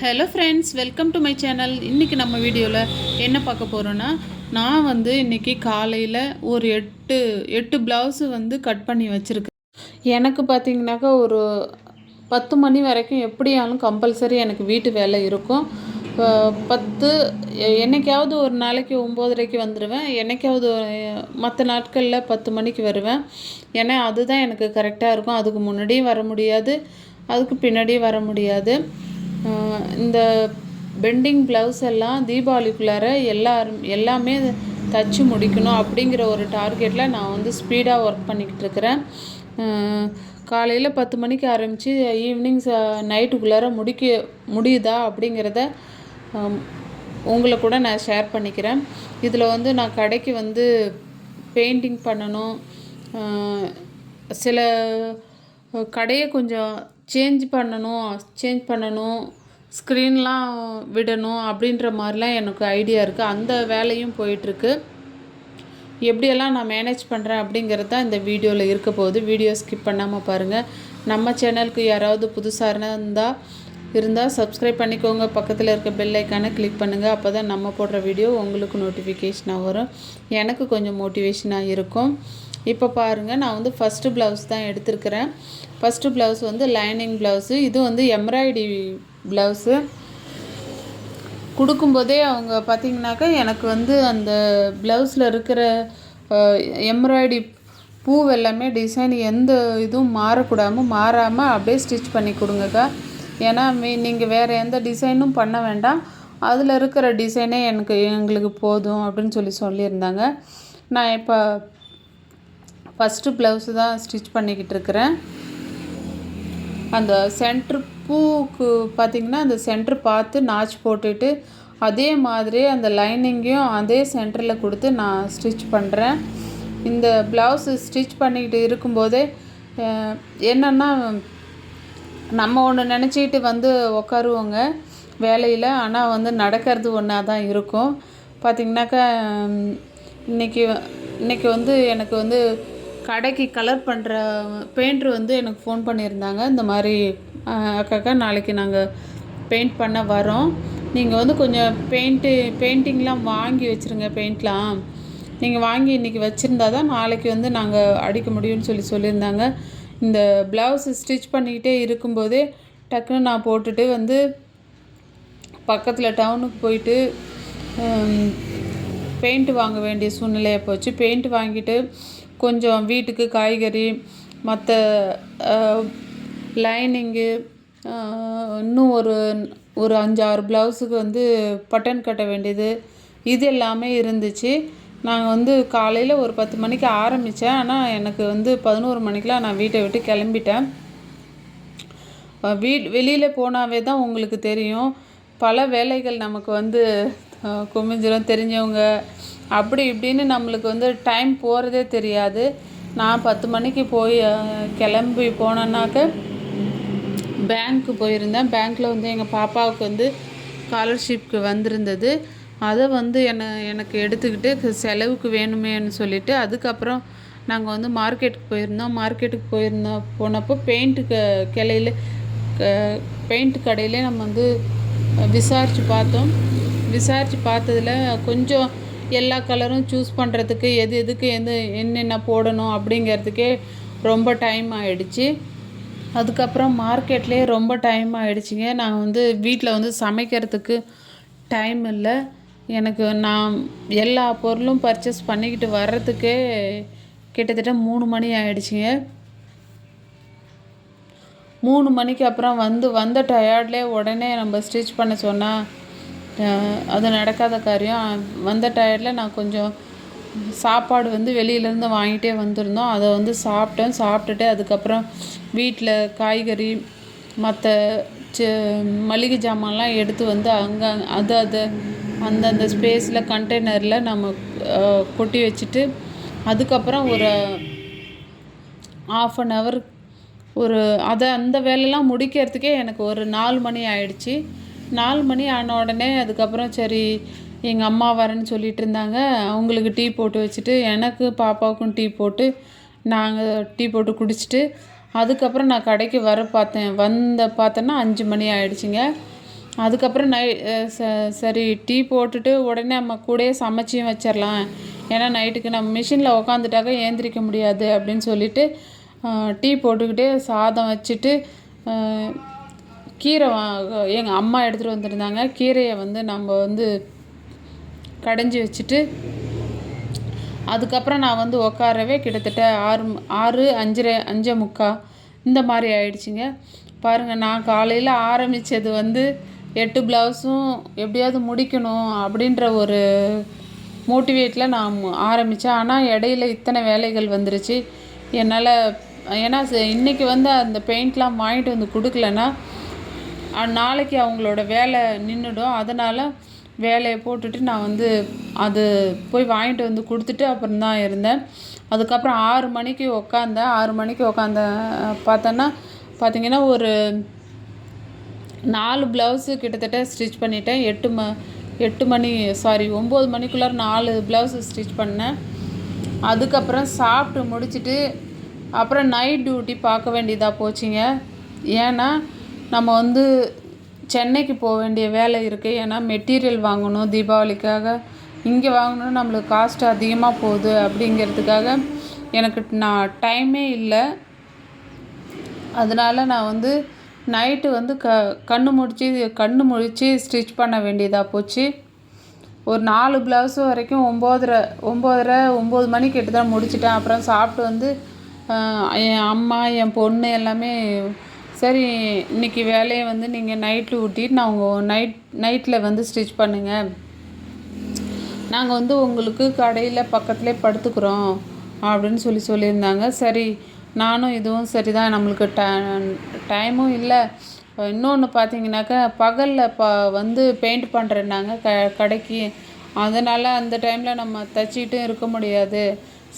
Hello friends, welcome to my channel. இன்றைக்கி நம்ம வீடியோவில் என்ன பார்க்க போகிறோன்னா, நான் இன்றைக்கி காலையில் ஒரு எட்டு ப்ளவுஸு கட் பண்ணி வச்சுருக்கேன். எனக்கு பார்த்திங்கனாக்கா ஒரு 10 மணி வரைக்கும் எப்படியாலும் கம்பல்சரி எனக்கு வீட்டு வேலை இருக்கும். 10 என்றைக்காவது ஒரு நாளைக்கு 9:30க்கு வந்துடுவேன். என்றைக்காவது மற்ற நாட்களில் 10 மணிக்கு வருவேன். ஏன்னா அதுதான் எனக்கு கரெக்டாக இருக்கும். அதுக்கு முன்னாடியும் வர முடியாது, அதுக்கு பின்னாடியும் வர முடியாது. இந்த பெண்டிங் ப்ளவுஸ் எல்லாம் தீபாவளிக்குள்ளார எல்லாமே தச்சு முடிக்கணும் அப்படிங்கிற ஒரு டார்கெட்டில் நான் ஸ்பீடாக ஒர்க் பண்ணிக்கிட்டு இருக்கிறேன். காலையில் 10 மணிக்கு ஆரம்பித்து ஈவினிங் நைட்டுக்குள்ளார முடியுதா அப்படிங்கிறத உங்களை கூட நான் ஷேர் பண்ணிக்கிறேன். இதில் நான் கடைக்கு பெயிண்டிங் பண்ணணும், சில கடையை கொஞ்சம் சேஞ்ச் பண்ணணும், ஸ்க்ரீன்லாம் விடணும் அப்படின்ற மாதிரிலாம் எனக்கு ஐடியா இருக்குது. அந்த வேலையும் போயிட்டுருக்கு. எப்படியெல்லாம் நான் மேனேஜ் பண்ணுறேன் அப்படிங்கிறது தான் இந்த வீடியோவில் இருக்க போகுது. வீடியோ ஸ்கிப் பண்ணாமல் பாருங்கள். நம்ம சேனலுக்கு யாராவது புதுசாக இருந்தால் சப்ஸ்கிரைப் பண்ணிக்கோங்க. பக்கத்தில் இருக்க பெல் ஐக்கானை கிளிக் பண்ணுங்கள். அப்போ தான் நம்ம போடுற வீடியோ உங்களுக்கு நோட்டிஃபிகேஷனாக வரும், எனக்கு கொஞ்சம் மோட்டிவேஷனாக இருக்கும். இப்போ பாருங்கள், நான் ஃபஸ்ட்டு ப்ளவுஸ் தான் எடுத்திருக்கிறேன். First blouse lining blouse. இது எம்ப்ராய்டரி ப்ளவுஸு. கொடுக்கும்போதே அவங்க பார்த்திங்கனாக்கா எனக்கு அந்த ப்ளவுஸில் இருக்கிற எம்ப்ராய்டரி பூவெல்லாமே டிசைன் எந்த இதுவும் மாறாமல் அப்படியே ஸ்டிச் பண்ணி கொடுங்கக்கா. ஏன்னா நீங்கள் வேறு எந்த டிசைனும் பண்ண வேண்டாம், அதில் இருக்கிற டிசைனே எங்களுக்கு போதும் அப்படின்னு சொல்லியிருந்தாங்க. நான் இப்போ ஃபஸ்ட்டு ப்ளவுஸு தான் ஸ்டிச் பண்ணிக்கிட்டு இருக்கிறேன். அந்த சென்ட்ரு பூவுக்கு பார்த்திங்கன்னா அந்த சென்ட்ரு பார்த்து நாச் போட்டுட்டு அதே மாதிரி அந்த லைனிங்கையும் அதே சென்டரில் கொடுத்து நான் ஸ்டிச் பண்ணுறேன். இந்த ப்ளவுஸு ஸ்டிச் பண்ணிக்கிட்டு இருக்கும்போதே என்னென்னா, நம்ம ஒன்று நினச்சிக்கிட்டு உக்காருவோங்க வேலையில், ஆனால் நடக்கிறது ஒன்றா தான் இருக்கும். பார்த்திங்கனாக்கா இன்றைக்கி எனக்கு கடைக்கு கலர் பண்ணுற பெயிண்ட்ரு எனக்கு ஃபோன் பண்ணியிருந்தாங்க. இந்த மாதிரி அக்கா நாளைக்கு நாங்கள் பெயிண்ட் பண்ண வரோம், நீங்கள் கொஞ்சம் பெயிண்டிங்லாம் வாங்கி வச்சுருங்க. பெயிண்ட்லாம் நீங்கள் வாங்கி இன்றைக்கி வச்சுருந்தா தான் நாளைக்கு நாங்கள் அடிக்க முடியும்னு சொல்லியிருந்தாங்க. இந்த ப்ளவுஸு ஸ்டிச் பண்ணிக்கிட்டே இருக்கும்போதே டக்குன்னு நான் போட்டுட்டு பக்கத்தில் டவுனுக்கு போயிட்டு பெயிண்ட் வாங்க வேண்டிய சூழ்நிலையாக போச்சு. பெயிண்ட் வாங்கிட்டு கொஞ்சம் வீட்டுக்கு காய்கறி, மற்ற லைனிங்கு, இன்னும் ஒரு 5-6 ப்ளவுஸுக்கு பட்டன் கட்ட வேண்டியது, இது எல்லாமே இருந்துச்சு. நாங்கள் காலையில் ஒரு 10 மணிக்கு ஆரம்பித்தேன். ஆனால் எனக்கு 11 மணிக்கெலாம் நான் வீட்டை விட்டு கிளம்பிட்டேன். வெளியில் போனாவே தான் உங்களுக்கு தெரியும், பல வேலைகள் நமக்கு குமிஞ்சிரும். தெரிஞ்சவங்க அப்படி இப்படின்னு நம்மளுக்கு டைம் போகிறதே தெரியாது. நான் 10 மணிக்கு கிளம்பி போனேன்னாக்க பேங்க்கு போயிருந்தேன். பேங்க்கில் எங்கள் பாப்பாவுக்கு ஸ்காலர்ஷிப்க்கு வந்திருந்தது. அதை எனக்கு எடுத்துக்கிட்டு செலவுக்கு வேணுமேன்னு சொல்லிவிட்டு அதுக்கப்புறம் நாங்கள் மார்க்கெட்டுக்கு போயிருந்தோம். போனப்போ பெயிண்ட் கடையில் நம்ம விசாரித்து பார்த்தோம். விசாரித்து பார்த்ததில் கொஞ்சம் எல்லா கலரும் சூஸ் பண்ணுறதுக்கு எதுக்கு என்னென்ன போடணும் அப்படிங்கிறதுக்கே ரொம்ப டைம் ஆகிடுச்சு. அதுக்கப்புறம் மார்க்கெட்லேயே ரொம்ப டைம் ஆகிடுச்சிங்க. நான் வீட்டில் சமைக்கிறதுக்கு டைம் இல்லை எனக்கு. நான் எல்லா பொருளும் பர்ச்சேஸ் பண்ணிக்கிட்டு வர்றதுக்கே கிட்டத்தட்ட 3 மணி ஆகிடுச்சிங்க. 3 மணிக்கு அப்புறம் வந்த டயர்ட்லேயே உடனே நம்ம ஸ்டிச் பண்ண சொன்னால் அது நடக்காத காரியம். வந்த டயர்டில் நான் கொஞ்சம் சாப்பாடு வெளியிலேருந்து வாங்கிட்டே வந்திருந்தோம். அதை சாப்பிட்டுட்டு அதுக்கப்புறம் வீட்டில் காய்கறி, மற்ற மளிகை ஜாமான்லாம் எடுத்து அங்கே அந்தந்த ஸ்பேஸில் கண்டெய்னரில் நம்ம கொட்டி வச்சுட்டு அதுக்கப்புறம் ஒரு 1/2 hour அந்த வேலையெல்லாம் முடிக்கிறதுக்கே எனக்கு ஒரு 4 மணி ஆயிடுச்சு. 4 மணி ஆன உடனே அதுக்கப்புறம் சரி, எங்கள் அம்மா வரேன்னு சொல்லிட்டு இருந்தாங்க. அவங்களுக்கு டீ போட்டு வச்சுட்டு எனக்கு பாப்பாவுக்கும் டீ போட்டு நாங்கள் டீ போட்டு குடிச்சிட்டு அதுக்கப்புறம் நான் கடைக்கு பார்த்தேன்னா 5 மணி ஆயிடுச்சுங்க. அதுக்கப்புறம் சரி டீ போட்டுட்டு உடனே நம்ம கூடயே சமைச்சியும் வச்சிடலாம், ஏன்னா நைட்டுக்கு நம்ம மிஷினில் உக்காந்துட்டாக்க ஏந்திரிக்க முடியாது அப்படின்னு சொல்லிட்டு டீ போட்டுக்கிட்டே சாதம் வச்சுட்டு கீரை எங்கள் அம்மா எடுத்துகிட்டு வந்துருந்தாங்க. கீரையை வந்து நம்ம வந்து கடைஞ்சி வச்சுட்டு அதுக்கப்புறம் நான் வந்து உட்காரவே கிட்டத்தட்ட 6 5:30 5:45 இந்த மாதிரி ஆயிடுச்சுங்க. பாருங்கள், நான் காலையில் ஆரம்பித்தது வந்து 8 ப்ளவுஸும் எப்படியாவது முடிக்கணும் அப்படின்ற ஒரு மோட்டிவேட்டில் நான் ஆரம்பித்தேன். ஆனால் இடையில இத்தனை வேலைகள் வந்துருச்சு என்னால். ஏன்னா இன்றைக்கி வந்து அந்த பெயிண்ட்லாம் வாங்கிட்டு வந்து கொடுக்கலன்னா நாளைக்கு அவங்களோட வேலை நின்றுடும். அதனால் வேலையை போட்டுட்டு நான் வந்து அது போய் வாங்கிட்டு வந்து கொடுத்துட்டு அப்புறம் தான் இருந்தேன். அதுக்கப்புறம் 6 மணிக்கு உக்காந்தேன். 6 மணிக்கு பார்த்தீங்கன்னா ஒரு 4 ப்ளவுஸு கிட்டத்தட்ட ஸ்டிச் பண்ணிட்டேன். 9 மணிக்குள்ளார 4 ப்ளவுஸு ஸ்டிச் பண்ணேன். அதுக்கப்புறம் சாப்பிட்டு முடிச்சுட்டு அப்புறம் நைட் டியூட்டி பார்க்க வேண்டியதாக போச்சுங்க. ஏன்னா நம்ம வந்து சென்னைக்கு போக வேண்டிய வேலை இருக்குது. ஏன்னா மெட்டீரியல் வாங்கணும் தீபாவளிக்காக. இங்கே வாங்கணும் நம்மளுக்கு காஸ்ட் அதிகமாக போகுது அப்படிங்கிறதுக்காக எனக்கு டைமே இல்லை. அதனால் நான் வந்து நைட்டு வந்து கண்ணு முழிச்சு ஸ்டிச் பண்ண வேண்டியதாக போச்சு. ஒரு 4 ப்ளவுஸு வரைக்கும் 9 மணிக்கு கிட்ட தான் முடிச்சிட்டேன். அப்புறம் சாப்பிட்டு வந்து என் அம்மா என் பொண்ணு எல்லாமே சரி இன்றைக்கி வேலையை வந்து நீங்கள் நைட்டில் ஊட்டிட்டு நைட்டில் வந்து ஸ்டிச் பண்ணுங்கள், நாங்கள் வந்து உங்களுக்கு கடையில் பக்கத்துலேயே படுத்துக்கிறோம் அப்படின்னு சொல்லியிருந்தாங்க. சரி, நானும் இதுவும் சரி தான், நம்மளுக்கு டைமும் இல்லை. இன்னொன்று பார்த்தீங்கன்னாக்கா பகலில் வந்து பெயிண்ட் பண்ணுறேன்னாங்க கடைக்கு. அதனால் அந்த டைமில் நம்ம தைச்சிக்கிட்டும் இருக்க முடியாது.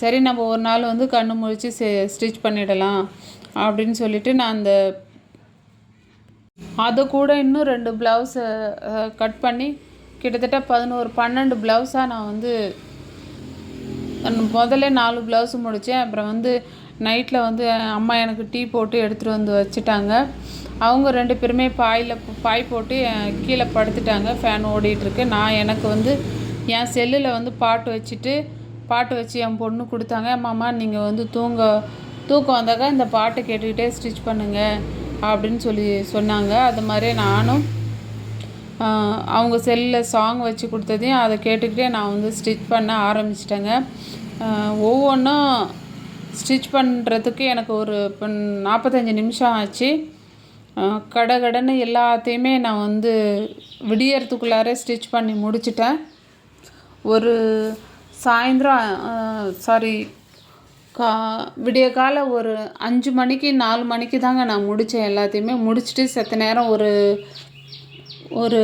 சரி, நம்ம ஒரு நாள் வந்து கண்ணு முழிச்சு ஸ்டிச் பண்ணிடலாம் அப்படின்னு சொல்லிவிட்டு நான் அதை கூட இன்னும் 2 ப்ளவுஸை கட் பண்ணி கிட்டத்தட்ட 11-12 ப்ளவுஸாக நான் வந்து முதல்ல 4 ப்ளவுஸு முடித்தேன். அப்புறம் வந்து நைட்டில் வந்து அம்மா எனக்கு டீ போட்டு எடுத்துகிட்டு வந்து வச்சுட்டாங்க. அவங்க 2 பேருமே பாய் போட்டு கீழே படுத்துட்டாங்க. ஃபேன் ஓடிட்டுருக்கு. நான் எனக்கு வந்து என் செல்லில் வந்து பாட்டு வச்சு என் பொண்ணு கொடுத்தாங்க. அம்மா நீங்கள் வந்து தூக்கம் வந்தாக்கா இந்த பாட்டை கேட்டுக்கிட்டே ஸ்டிச் பண்ணுங்கள் அப்படின்னு சொன்னாங்க. அது மாதிரி நானும் அவங்க செல்லில் சாங் வச்சு கொடுத்ததையும் அதை கேட்டுக்கிட்டே நான் வந்து ஸ்டிச் பண்ண ஆரம்பிச்சிட்டேங்க. ஒவ்வொன்றும் ஸ்டிச் பண்ணுறதுக்கு எனக்கு ஒரு 45 நிமிஷம் ஆச்சு. கடன்னு எல்லாத்தையுமே நான் வந்து விடியறதுக்குள்ளார ஸ்டிச் பண்ணி முடிச்சிட்டேன். ஒரு விடிய காலை ஒரு 5 மணிக்கு 4 மணிக்கு தாங்க நான் முடித்தேன். எல்லாத்தையுமே முடிச்சுட்டு செத்த நேரம் ஒரு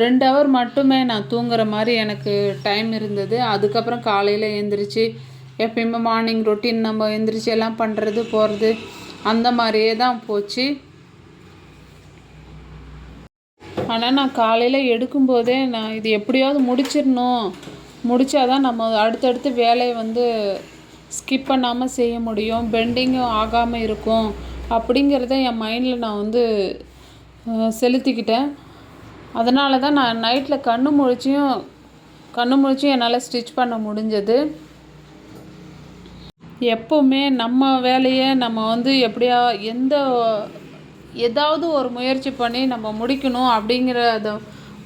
2 ஹவர் மட்டுமே நான் தூங்குற மாதிரி எனக்கு டைம் இருந்தது. அதுக்கப்புறம் காலையில் எழுந்திரிச்சு எப்பயுமே மார்னிங் ரொட்டீன் நம்ம எழுந்திரிச்சு எல்லாம் பண்ணுறது போகிறது அந்த மாதிரியே தான் போச்சு. ஆனால் நான் காலையில் எடுக்கும்போதே நான் இது எப்படியாவது முடித்தாதான் நம்ம அடுத்தடுத்து வேலையை வந்து ஸ்கிப் பண்ணாமல் செய்ய முடியும், பெண்டிங்கும் ஆகாமல் இருக்கும் அப்படிங்கிறத என் மைண்டில் நான் வந்து செலுத்திக்கிட்டேன். அதனால தான் நான் நைட்டில் கண்ணு முழிச்சும் என்னால் ஸ்டிச் பண்ண முடிஞ்சது. எப்போவுமே நம்ம வேலையை நம்ம வந்து ஏதாவது ஒரு முயற்சி பண்ணி நம்ம முடிக்கணும் அப்படிங்கிறத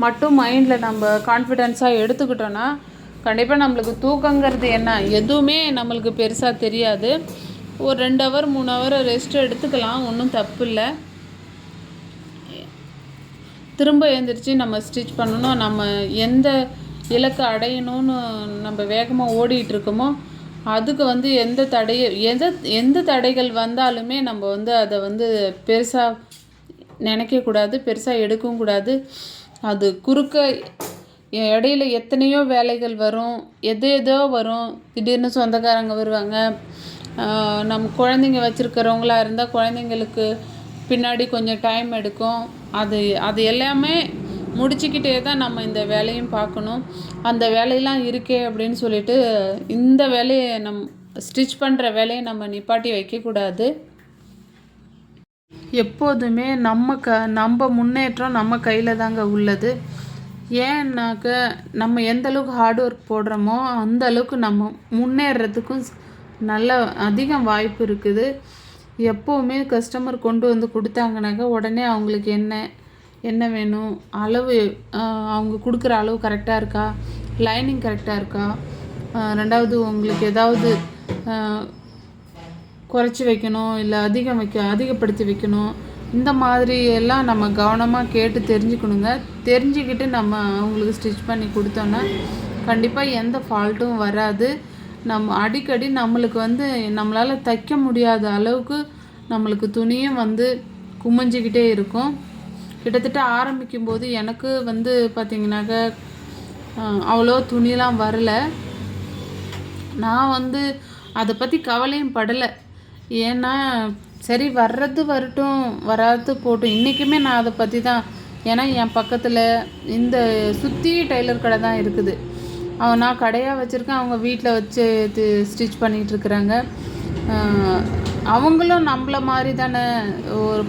மட்டும் மைண்டில் நம்ம கான்ஃபிடென்ஸாக எடுத்துக்கிட்டோன்னா கண்டிப்பாக நம்மளுக்கு தூக்கங்கிறது என்ன எதுவுமே நம்மளுக்கு பெருசாக தெரியாது. ஒரு 2 ஹவர் 3 ஹவர் ரெஸ்ட் எடுத்துக்கலாம், ஒன்றும் தப்பு இல்லை. திரும்ப எழுந்திரிச்சு நம்ம ஸ்டிச் பண்ணணும். நம்ம எந்த இலக்கை அடையணும்னு நம்ம வேகமாக ஓடிட்டுருக்கோமோ அதுக்கு வந்து எந்த தடைகள் வந்தாலுமே நம்ம வந்து அதை வந்து பெருசாக நினைக்கக்கூடாது, பெருசாக எடுக்கவும் கூடாது. அது குறுக்க இடையில எத்தனையோ வேலைகள் வரும், ஏதோ வரும். திடீர்னு சொந்தக்காரங்க வருவாங்க, நம்ம குழந்தைங்க வச்சுருக்கிறவங்களா இருந்தால் குழந்தைங்களுக்கு பின்னாடி கொஞ்சம் டைம் எடுக்கும். அது எல்லாமே முடிச்சுக்கிட்டே தான் நம்ம இந்த வேலையும் பார்க்கணும். அந்த வேலையெல்லாம் இருக்கே அப்படின்னு சொல்லிட்டு இந்த வேலையை ஸ்டிச் பண்ணுற வேலையை நம்ம நிப்பாட்டி வைக்கக்கூடாது. எப்போதுமே நம்ம முன்னேற்றம் நம்ம கையில் தாங்க உள்ளது. ஏன்னாக்க நம்ம எந்த அளவுக்கு ஹார்ட் ஒர்க் போடுறோமோ அந்த அளவுக்கு நம்ம முன்னேறதுக்கும் நல்ல அதிகம் வாய்ப்பு இருக்குது. எப்போவுமே கஸ்டமர் கொண்டு வந்து கொடுத்தாங்கனாக்கா உடனே அவங்களுக்கு என்ன வேணும், அளவு அவங்க கொடுக்குற அளவு கரெக்டாக இருக்கா, லைனிங் கரெக்டாக இருக்கா, ரெண்டாவது உங்களுக்கு ஏதாவது குறைச்சி வைக்கணும் இல்லை அதிகப்படுத்தி வைக்கணும், இந்த மாதிரி எல்லாம் நம்ம கவனமாக கேட்டு தெரிஞ்சுக்கணுங்க. தெரிஞ்சுக்கிட்டு நம்ம அவங்களுக்கு ஸ்டிச் பண்ணி கொடுத்தோன்னா கண்டிப்பாக எந்த ஃபால்ட்டும் வராது. நம்ம அடிக்கடி நம்மளுக்கு நம்மளால் தைக்க முடியாத அளவுக்கு நம்மளுக்கு துணியும் குமிஞ்சிக்கிட்டே இருக்கும். கிட்டத்தட்ட ஆரம்பிக்கும் போது எனக்கு பார்த்திங்கனாக்க அவ்வளோ துணிலாம் வரல. நான் அதை பற்றி கவலையும் படலை. ஏன்னா சரி வர்றது வரட்டும், வராது போட்டும். இன்றைக்குமே நான் அதை பற்றி தான். ஏன்னா என் பக்கத்தில் இந்த சுற்றி டெய்லர் கடை தான் இருக்குது. நான் கடையாக வச்சுருக்கேன், அவங்க வீட்டில் வச்சு ஸ்டிச் பண்ணிகிட்ருக்குறாங்க. அவங்களும் நம்மள மாதிரி தானே ஒரு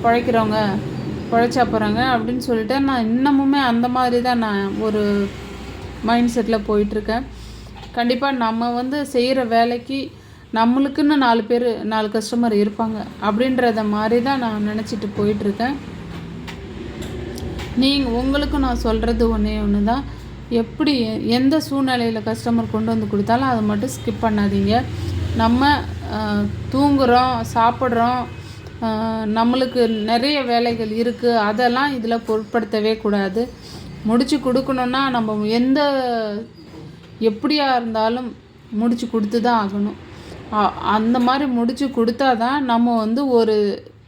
பிழைச்சா போகிறாங்க அப்படின்னு சொல்லிட்டு நான் இன்னமுமே அந்த மாதிரி தான் நான் ஒரு மைண்ட் செட்டில் போயிட்டுருக்கேன். கண்டிப்பாக நம்ம செய்கிற வேலைக்கு நம்மளுக்குன்னு 4 கஸ்டமர் இருப்பாங்க அப்படின்றத மாதிரி தான் நான் நினச்சிட்டு போயிட்டுருக்கேன். உங்களுக்கு நான் சொல்கிறது ஒன்று தான், எப்படி எந்த சூழ்நிலையில் கஸ்டமர் கொண்டு வந்து கொடுத்தாலும் அதை மட்டும் ஸ்கிப் பண்ணாதீங்க. நம்ம தூங்குகிறோம், சாப்பிட்றோம், நம்மளுக்கு நிறைய வேலைகள் இருக்குது, அதெல்லாம் இதில் பொருட்படுத்தவே கூடாது. முடித்து கொடுக்கணுன்னா நம்ம எப்படியா இருந்தாலும் முடித்து கொடுத்து தான் ஆகணும். அந்த மாதிரி முடித்து கொடுத்தா தான் நம்ம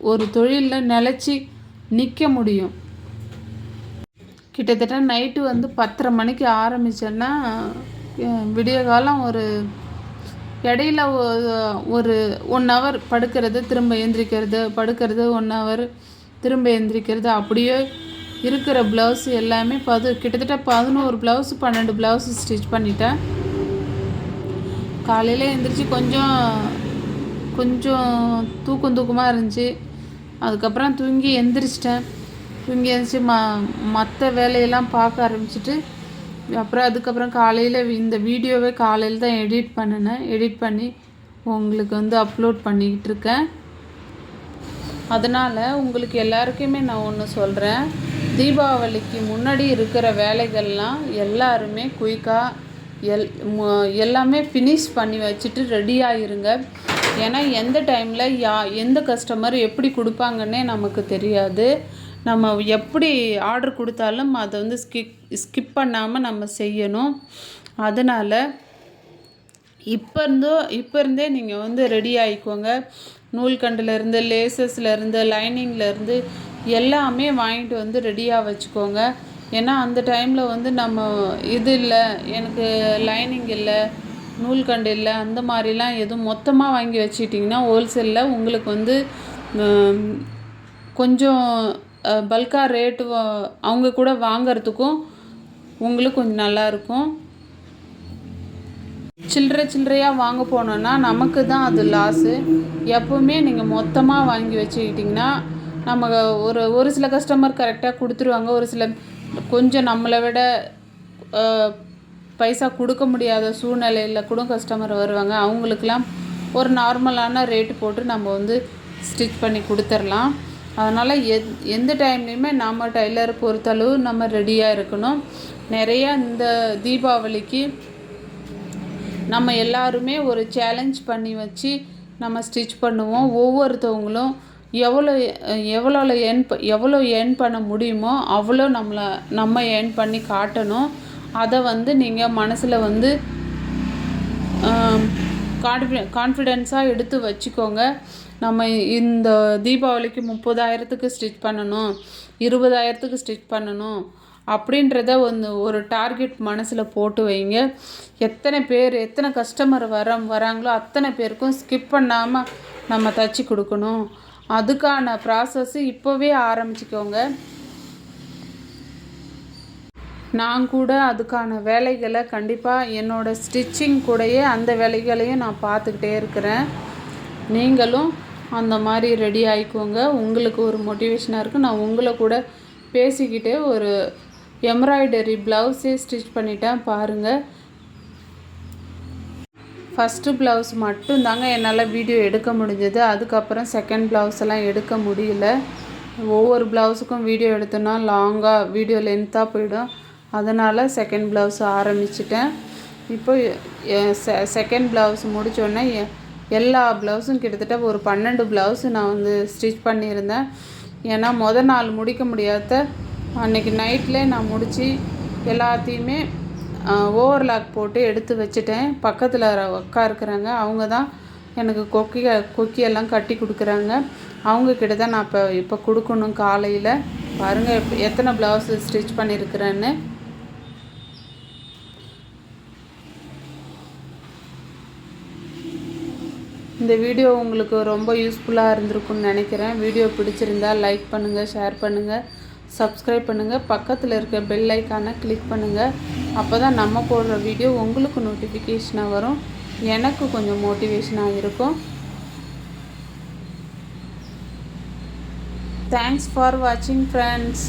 ஒரு தொழிலில் நிலச்சி நிற்க முடியும். கிட்டத்தட்ட நைட்டு 10:30 மணிக்கு ஆரம்பித்தேன்னா விடிய காலம் இடையில ஒரு 1 ஹவர் படுக்கிறது, திரும்ப எந்திரிக்கிறது, படுக்கிறது 1 ஹவர், திரும்ப எந்திரிக்கிறது, அப்படியே இருக்கிற ப்ளவுஸ் எல்லாமே கிட்டத்தட்ட 11 ப்ளவுஸு 12 ப்ளவுஸு ஸ்டிச் பண்ணிட்டேன். காலையில் எழுந்திரிச்சி கொஞ்சம் தூக்கமாக இருந்துச்சு. அதுக்கப்புறம் தூங்கி எழுந்திரிச்சி மற்ற வேலையெல்லாம் பார்க்க ஆரம்பிச்சிட்டு அதுக்கப்புறம் காலையில் இந்த வீடியோவே காலையில் தான் எடிட் பண்ணி உங்களுக்கு அப்லோட் பண்ணிக்கிட்டு இருக்கேன். அதனால் உங்களுக்கு எல்லாருக்குமே நான் ஒன்று சொல்கிறேன், தீபாவளிக்கு முன்னாடி இருக்கிற வேலைகள்லாம் எல்லாருமே குயிக்காக எல்லாமே ஃபினிஷ் பண்ணி வச்சுட்டு ரெடியாக இருங்க. ஏன்னா எந்த டைமில் எந்த கஸ்டமர் எப்படி கொடுப்பாங்கன்னே நமக்கு தெரியாது. நம்ம எப்படி ஆர்டர் கொடுத்தாலும் அதை ஸ்கிப் பண்ணாமல் நம்ம செய்யணும். அதனால் இப்போ இருந்தே நீங்கள் ரெடி ஆகிக்கோங்க. நூல்கண்டுலேருந்து, லேசஸ்லேருந்து, லைனிங்லேருந்து எல்லாமே வாங்கிட்டு ரெடியாக வச்சுக்கோங்க. ஏன்னா அந்த டைமில் நம்ம இது இல்லை, எனக்கு லைனிங் இல்லை, நூல்கண்டு இல்லை, அந்த மாதிரிலாம் எதுவும் மொத்தமாக வாங்கி வச்சுக்கிட்டிங்கன்னா ஹோல்சேலில் உங்களுக்கு கொஞ்சம் பல்காக ரேட்டு அவங்க கூட வாங்கிறதுக்கும் உங்களுக்கு கொஞ்சம் நல்லாயிருக்கும். சில்லறையாக வாங்க போனோன்னா நமக்கு தான் அது லாஸு. எப்போவுமே நீங்கள் மொத்தமாக வாங்கி வச்சுக்கிட்டிங்கன்னா நம்ம ஒரு சில கஸ்டமர் கரெக்டாக கொடுத்துருவாங்க, ஒரு சில கொஞ்சம் நம்மளை விட பைசா கொடுக்க முடியாத சூழ்நிலையில் கூட கஸ்டமர் வருவாங்க. அவங்களுக்கெல்லாம் ஒரு நார்மலான ரேட்டு போட்டு நம்ம ஸ்டிச் பண்ணி கொடுத்துர்லாம். அதனால் எந்த டைம்லேயுமே நம்ம டைலரை பொறுத்தளவு நம்ம ரெடியாக இருக்கணும். நிறையா இந்த தீபாவளிக்கு நம்ம எல்லாருமே ஒரு சேலஞ்ச் பண்ணி வச்சு நம்ம ஸ்டிச் பண்ணுவோம். ஒவ்வொருத்தவங்களும் எவ்வளோ ஏர்ன் பண்ண முடியுமோ அவ்வளோ நம்ம ஏர்ன் பண்ணி காட்டணும். அதை நீங்கள் மனசில் கான்ஃபிடென்ஸாக எடுத்து வச்சுக்கோங்க. நம்ம இந்த தீபாவளிக்கு 30,000க்கு ஸ்டிச் பண்ணணும், 20,000க்கு ஸ்டிச் பண்ணணும் அப்படின்றத ஒரு டார்கெட் மனசில் போட்டு வைங்க. எத்தனை கஸ்டமர் வராங்களோ அத்தனை பேருக்கும் ஸ்கிப் பண்ணாமல் நம்ம தச்சு கொடுக்கணும். அதுக்கான ப்ராசஸ்ஸு இப்போவே ஆரம்பிச்சிக்கோங்க. நான் கூட அதுக்கான வேலைகளை கண்டிப்பாக என்னோடய ஸ்டிச்சிங் கூடயே அந்த வேலைகளையும் நான் பார்த்துக்கிட்டே இருக்கிறேன். நீங்களும் அந்த மாதிரி ரெடி ஆகிக்கோங்க. உங்களுக்கு ஒரு மோட்டிவேஷனாக இருக்குது. நான் உங்களை கூட பேசிக்கிட்டே ஒரு எம்ப்ராய்டரி ப்ளவுஸே ஸ்டிச் பண்ணிட்டேன் பாருங்கள். ஃபஸ்ட்டு ப்ளவுஸ் மட்டும்தாங்க என்னால் வீடியோ எடுக்க முடிஞ்சது. அதுக்கப்புறம் செகண்ட் ப்ளவுஸ் எல்லாம் எடுக்க முடியல. ஒவ்வொரு ப்ளவுஸுக்கும் வீடியோ எடுத்தோன்னா லாங்காக வீடியோ லென்த்தாக போயிடும். அதனால் செகண்ட் ப்ளவுஸ் ஆரம்பிச்சிட்டேன். இப்போ செகண்ட் ப்ளவுஸ் முடித்தோடனே எல்லா ப்ளவுஸும் கிட்டத்தட்ட ஒரு 12 ப்ளவுஸு நான் வந்து ஸ்டிச் பண்ணியிருந்தேன். ஏன்னா நாள் முடிக்க முடியாத அன்றைக்கி நைட்லேயே நான் முடித்து எல்லாத்தையுமே ஓவர்லாக் போட்டு எடுத்து வச்சுட்டேன். பக்கத்தில் அக்கா இருக்கிறாங்க, அவங்க தான் எனக்கு கொக்கியெல்லாம் கட்டி கொடுக்குறாங்க. அவங்கக்கிட்ட தான் நான் இப்போ கொடுக்கணும். காலையில் பாருங்கள் எத்தனை ப்ளவுஸு ஸ்டிச் பண்ணியிருக்கிறேன்னு. இந்த வீடியோ உங்களுக்கு ரொம்ப யூஸ்ஃபுல்லாக இருந்திருக்குன்னு நினைக்கிறேன். வீடியோ பிடிச்சிருந்தால் லைக் பண்ணுங்கள், ஷேர் பண்ணுங்கள், சப்ஸ்கிரைப் பண்ணுங்கள். பக்கத்தில் இருக்க பெல் ஐக்கானை கிளிக் பண்ணுங்கள். அப்போ தான் நம்ம போடுற வீடியோ உங்களுக்கு நோட்டிஃபிகேஷனாக வரும். எனக்கு கொஞ்சம் மோட்டிவேஷனாக இருக்கும். தேங்க்ஸ் ஃபார் வாட்சிங் ஃப்ரெண்ட்ஸ்.